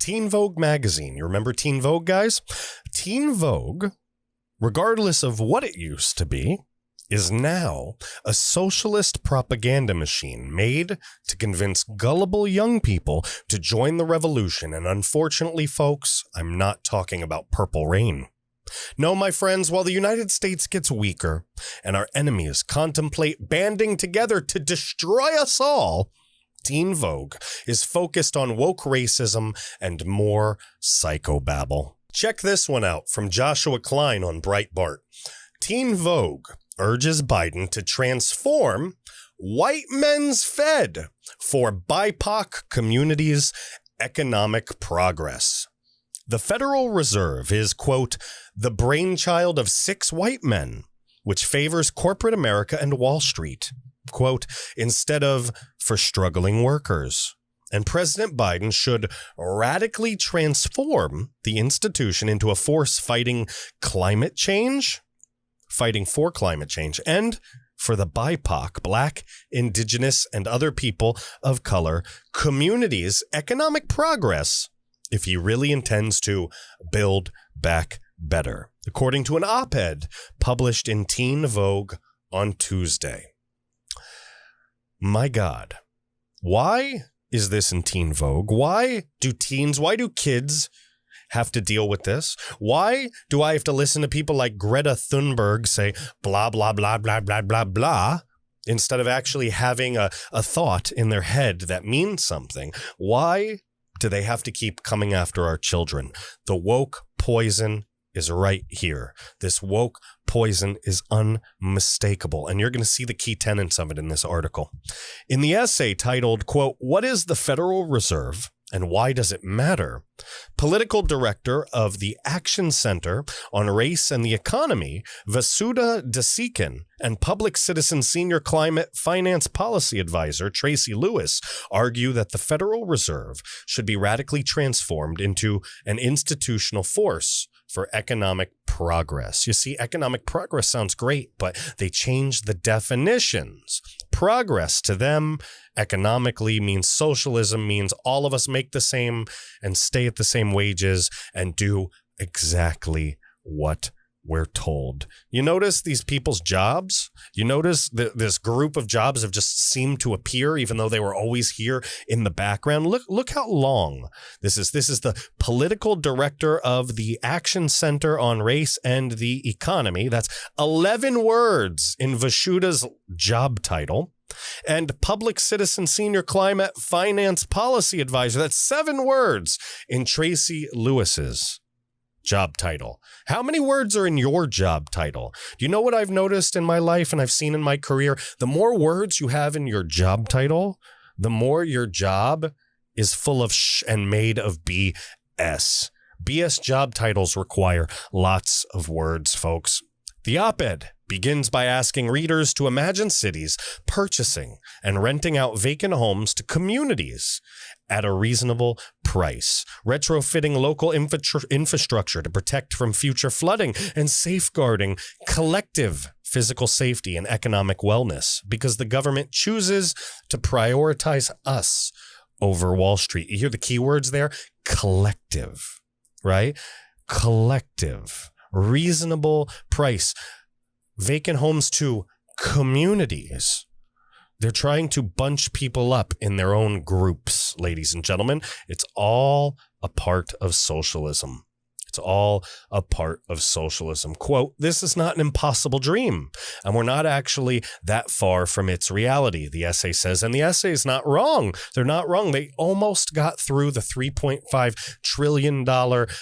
Teen Vogue Magazine. You remember Teen Vogue, guys? Teen Vogue, regardless of what it used to be, is now a socialist propaganda machine made to convince gullible young people to join the revolution. And unfortunately, folks, I'm not talking about Purple Rain. No, my friends, while the United States gets weaker and our enemies contemplate banding together to destroy us all, Teen Vogue is focused on woke racism and more psychobabble. Check this one out from Joshua Klein on Breitbart. Teen Vogue urges Biden to transform white men's Fed for BIPOC communities' economic progress. The Federal Reserve is, quote, the brainchild of 6 white men, which favors corporate America and Wall Street, quote, instead of for struggling workers. And President Biden should radically transform the institution into a force fighting climate change, fighting for climate change, and for the BIPOC, Black, Indigenous, and other people of color communities' economic progress if he really intends to build back better, according to an op-ed published in Teen Vogue on Tuesday. My God, why is this in Teen Vogue? Why do kids have to deal with this? Why do I have to listen to people like Greta Thunberg say blah, blah, blah, blah, blah, blah, blah, instead of actually having a thought in their head that means something? Why do they have to keep coming after our children? The woke poison is right here. This woke poison is unmistakable, and you're going to see the key tenets of it in this article. In the essay titled, quote, What is the Federal Reserve and Why Does It Matter? Political director of the Action Center on Race and the Economy, Vasudha Desikan, and Public Citizen Senior Climate Finance Policy Advisor, Tracy Lewis, argue that the Federal Reserve should be radically transformed into an institutional force for economic progress. You see, economic progress sounds great, but they changed the definitions. Progress to them economically means socialism, means all of us make the same and stay at the same wages and do exactly what we're told. You notice these people's jobs? You notice that this group of jobs have just seemed to appear even though they were always here in the background. Look how long this is. This is the political director of the Action Center on Race and the Economy. That's 11 words in Vasudha's job title. And Public Citizen Senior Climate Finance Policy Advisor. That's 7 words in Tracy Lewis's job title. How many words are in your job title? Do you know what I've noticed in my life and I've seen in my career? The more words you have in your job title, the more your job is full of and made of BS. BS job titles require lots of words, folks. The op-ed begins by asking readers to imagine cities purchasing and renting out vacant homes to communities at a reasonable price, retrofitting local infrastructure to protect from future flooding, and safeguarding collective physical safety and economic wellness because the government chooses to prioritize us over Wall Street. You hear the keywords there? Collective, right? Collective. Reasonable price. Vacant homes to communities. They're trying to bunch people up in their own groups, ladies and gentlemen. It's all a part of socialism. It's all a part of socialism. Quote, this is not an impossible dream, and we're not actually that far from its reality, the essay says. And the essay is not wrong. They're not wrong. They almost got through the $3.5 trillion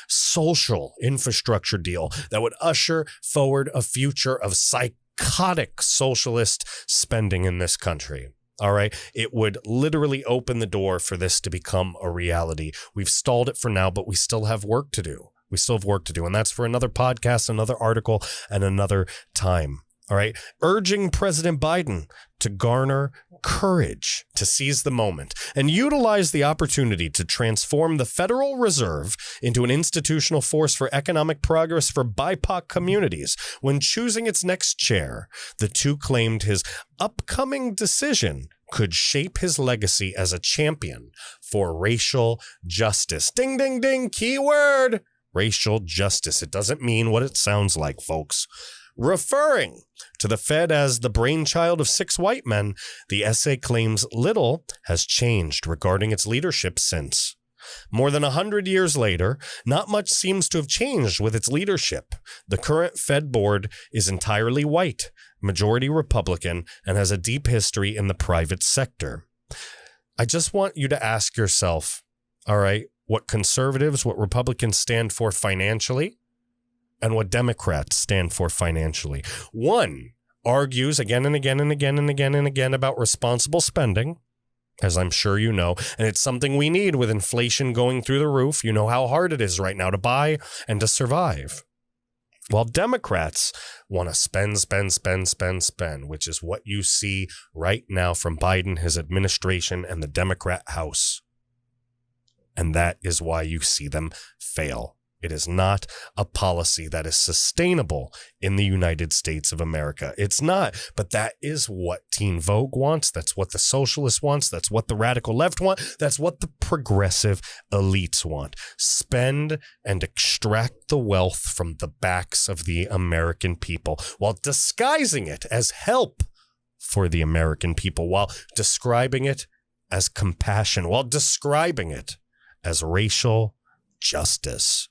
social infrastructure deal that would usher forward a future of psychotic socialist spending in this country. All right. It would literally open the door for this to become a reality. We've stalled it for now, but we still have work to do. We still have work to do. And that's for another podcast, another article, and another time. All right. Urging President Biden to garner courage to seize the moment and utilize the opportunity to transform the Federal Reserve into an institutional force for economic progress for BIPOC communities. When choosing its next chair, the two claimed his upcoming decision could shape his legacy as a champion for racial justice. Ding, ding, ding, keyword, racial justice. It doesn't mean what it sounds like, folks. Referring to the Fed as the brainchild of 6 white men, the essay claims little has changed regarding its leadership since. More than 100 years later, not much seems to have changed with its leadership. The current Fed board is entirely white, majority Republican, and has a deep history in the private sector. I just want you to ask yourself, all right, what conservatives, what Republicans stand for financially, and what Democrats stand for financially. One argues again and again and again and again and again about responsible spending, as I'm sure you know, and it's something we need with inflation going through the roof. You know how hard it is right now to buy and to survive. While Democrats want to spend, which is what you see right now from Biden, his administration, and the Democrat House. And that is why you see them fail. It is not a policy that is sustainable in the United States of America. It's not, but that is what Teen Vogue wants. That's what the socialists wants. That's what the radical left want. That's what the progressive elites want. Spend and extract the wealth from the backs of the American people while disguising it as help for the American people, while describing it as compassion, while describing it as racial justice.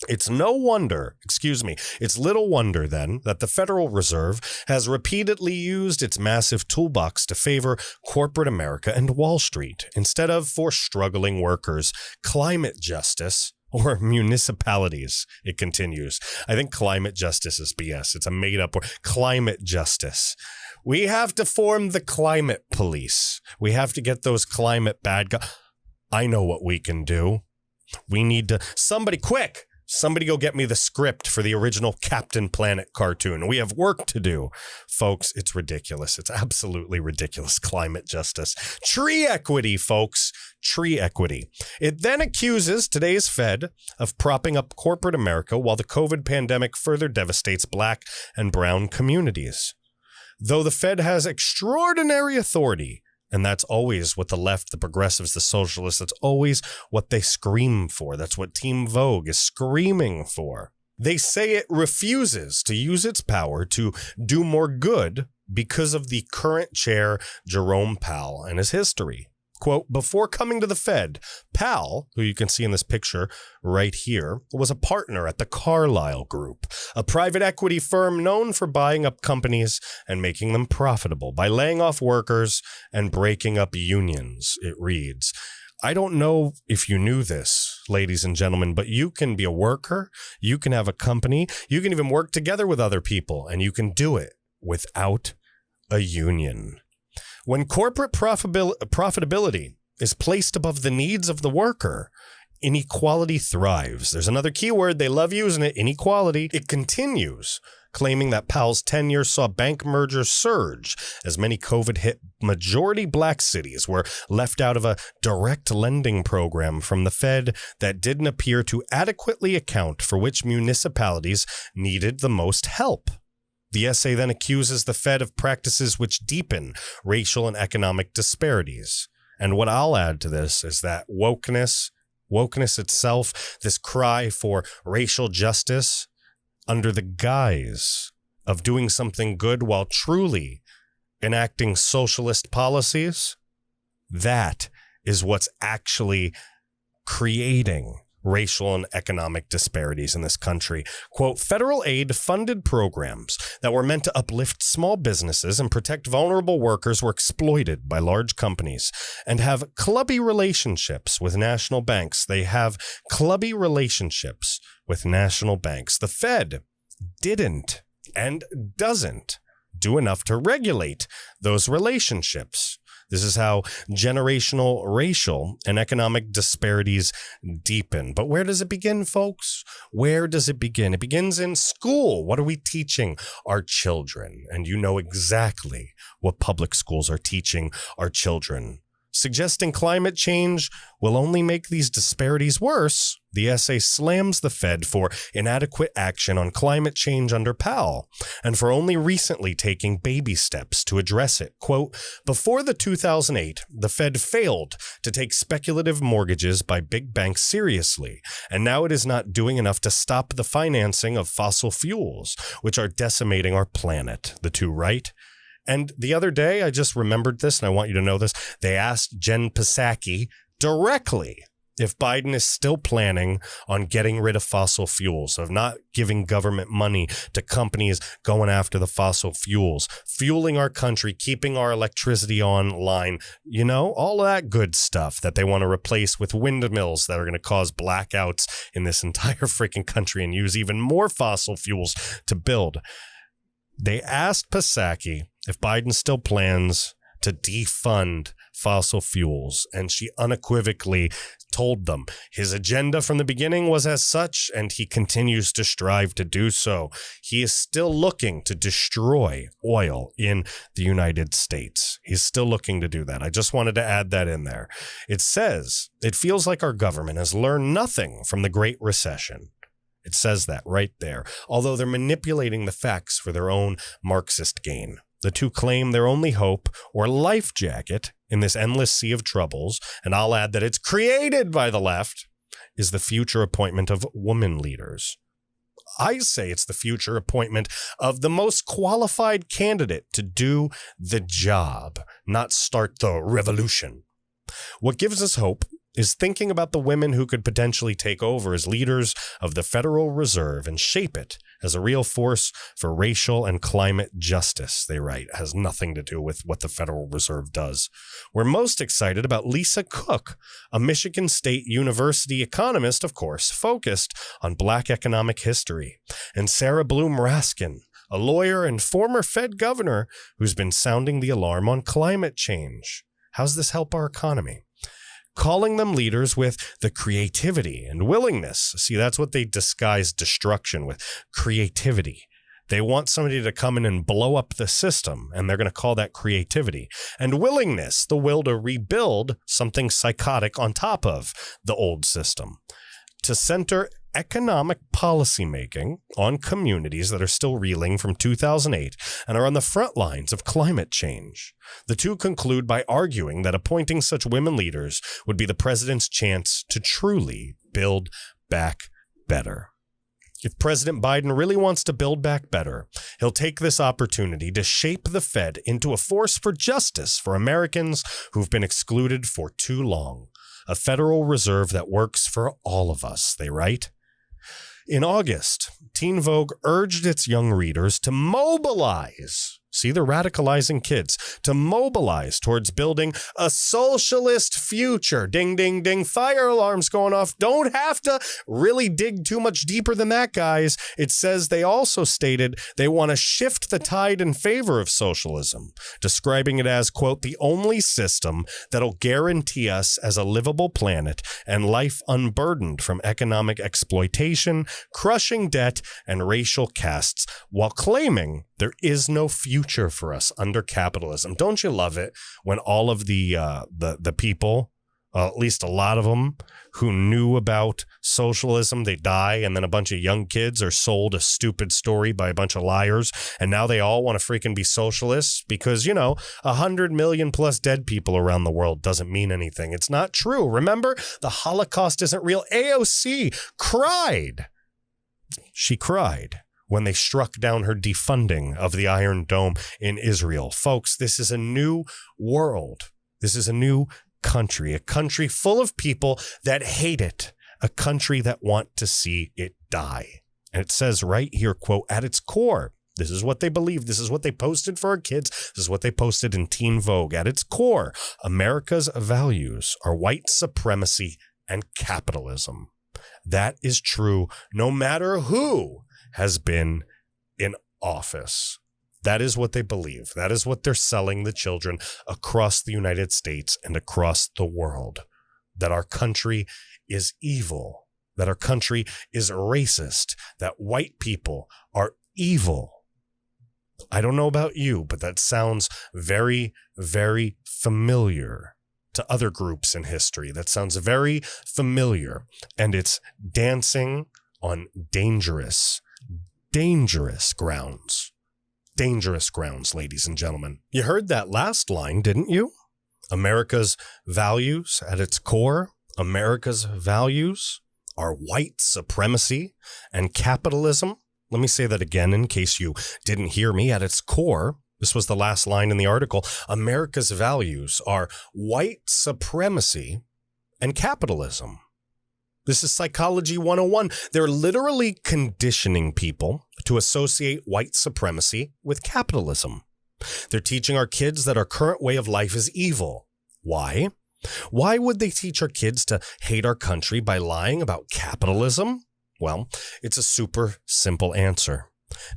It's little wonder then that the Federal Reserve has repeatedly used its massive toolbox to favor corporate America and Wall Street instead of for struggling workers, climate justice, or municipalities, it continues. I think climate justice is BS. It's a made-up word. Climate justice. We have to form the climate police. We have to get those climate bad guys. I know what we can do. We need to, somebody go get me the script for the original Captain Planet cartoon. We have work to do. Folks, it's ridiculous. It's absolutely ridiculous. Climate justice. Tree equity, folks. Tree equity. It then accuses today's Fed of propping up corporate America while the COVID pandemic further devastates Black and brown communities. Though the Fed has extraordinary authority, and that's always what the left, the progressives, the socialists, that's always what they scream for. That's what Teen Vogue is screaming for. They say it refuses to use its power to do more good because of the current chair, Jerome Powell, and his history. Quote, before coming to the Fed, Powell, who you can see in this picture right here, was a partner at the Carlyle Group, a private equity firm known for buying up companies and making them profitable by laying off workers and breaking up unions, it reads. I don't know if you knew this, ladies and gentlemen, but you can be a worker, you can have a company, you can even work together with other people, and you can do it without a union. When corporate profitability is placed above the needs of the worker, inequality thrives. There's another keyword. They love using it, inequality. It continues, claiming that Powell's tenure saw bank mergers surge as many COVID-hit majority Black cities were left out of a direct lending program from the Fed that didn't appear to adequately account for which municipalities needed the most help. The essay then accuses the Fed of practices which deepen racial and economic disparities. And what I'll add to this is that wokeness itself, this cry for racial justice under the guise of doing something good while truly enacting socialist policies, that is what's actually creating racial and economic disparities in this country. Quote, federal aid funded programs that were meant to uplift small businesses and protect vulnerable workers were exploited by large companies and have clubby relationships with national banks. They have clubby relationships with national banks. The Fed didn't and doesn't do enough to regulate those relationships. This is how generational racial and economic disparities deepen. But where does it begin, folks? Where does it begin? It begins in school. What are we teaching our children? And you know exactly what public schools are teaching our children. Suggesting climate change will only make these disparities worse, the essay slams the Fed for inadequate action on climate change under Powell and for only recently taking baby steps to address it. Quote, before the 2008, the Fed failed to take speculative mortgages by big banks seriously, and now it is not doing enough to stop the financing of fossil fuels, which are decimating our planet, the two write. And the other day, I just remembered this, and I want you to know this. They asked Jen Psaki directly if Biden is still planning on getting rid of fossil fuels, of not giving government money to companies going after the fossil fuels, fueling our country, keeping our electricity online, you know, all of that good stuff that they want to replace with windmills that are going to cause blackouts in this entire freaking country and use even more fossil fuels to build. They asked Psaki if Biden still plans to defund fossil fuels, and she unequivocally told them his agenda from the beginning was as such, and he continues to strive to do so. He is still looking to destroy oil in the United States. He's still looking to do that. I just wanted to add that in there. It says, it feels like our government has learned nothing from the Great Recession. It says that right there, although they're manipulating the facts for their own Marxist gain. The two claim their only hope or life jacket in this endless sea of troubles, and I'll add that it's created by the left, is the future appointment of women leaders. I say it's the future appointment of the most qualified candidate to do the job, not start the revolution. What gives us hope is thinking about the women who could potentially take over as leaders of the Federal Reserve and shape it as a real force for racial and climate justice, they write. It has nothing to do with what the Federal Reserve does. We're most excited about Lisa Cook, a Michigan State University economist, of course, focused on Black economic history, and Sarah Bloom Raskin, a lawyer and former Fed governor who's been sounding the alarm on climate change. How's this help our economy? Calling them leaders with the creativity and willingness. See, that's what they disguise destruction with, creativity. They want somebody to come in and blow up the system, and they're going to call that creativity. And willingness, the will to rebuild something psychotic on top of the old system. To center economic policymaking on communities that are still reeling from 2008 and are on the front lines of climate change. The two conclude by arguing that appointing such women leaders would be the president's chance to truly build back better. If President Biden really wants to build back better, he'll take this opportunity to shape the Fed into a force for justice for Americans who've been excluded for too long. A Federal Reserve that works for all of us, they write. In August, Teen Vogue urged its young readers to mobilize. See, they're radicalizing kids, to mobilize towards building a socialist future. Ding, ding, ding. Fire alarms going off. Don't have to really dig too much deeper than that, guys. It says they also stated they want to shift the tide in favor of socialism, describing it as, quote, the only system that'll guarantee us as a livable planet and life unburdened from economic exploitation, crushing debt, and racial castes, while claiming there is no future for us under capitalism. Don't you love it when all of the people, at least a lot of them, who knew about socialism, they die, and then a bunch of young kids are sold a stupid story by a bunch of liars, and now they all want to freaking be socialists because, 100 million plus dead people around the world doesn't mean anything. It's not true. Remember, the Holocaust isn't real. AOC cried. She cried when they struck down her defunding of the Iron Dome in Israel. Folks, this is a new world. This is a new country, a country full of people that hate it, a country that want to see it die. And it says right here, quote, at its core, this is what they believe. This is what they posted for our kids. This is what they posted in Teen Vogue. At its core, America's values are white supremacy and capitalism. That is true no matter who has been in office. That is what they believe. That is what they're selling the children across the United States and across the world. That our country is evil. That our country is racist. That white people are evil. I don't know about you, but that sounds very, very familiar to other groups in history that sounds very familiar, and it's dancing on dangerous grounds. Dangerous grounds, ladies and gentlemen. You heard that last line, didn't you? America's values at its core, America's values are white supremacy and capitalism. Let me say that again in case you didn't hear me. At its core, this was the last line in the article, America's values are white supremacy and capitalism. This is Psychology 101. They're literally conditioning people to associate white supremacy with capitalism. They're teaching our kids that our current way of life is evil. Why? Why would they teach our kids to hate our country by lying about capitalism? Well, it's a super simple answer.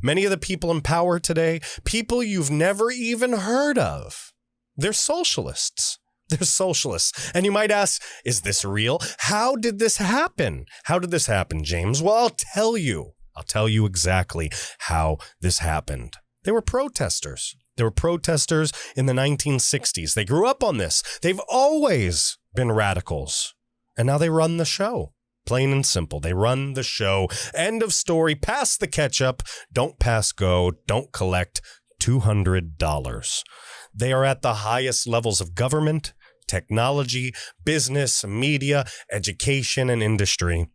Many of the people in power today, people you've never even heard of, they're socialists. They're socialists. And you might ask, is this real? How did this happen? How did this happen, James? Well, I'll tell you. I'll tell you exactly how this happened. They were protesters. They were protesters in the 1960s. They grew up on this. They've always been radicals. And now they run the show. Plain and simple. They run the show. End of story. Pass the ketchup. Don't pass go. Don't collect $200. They are at the highest levels of government, technology, business, media, education, and industry.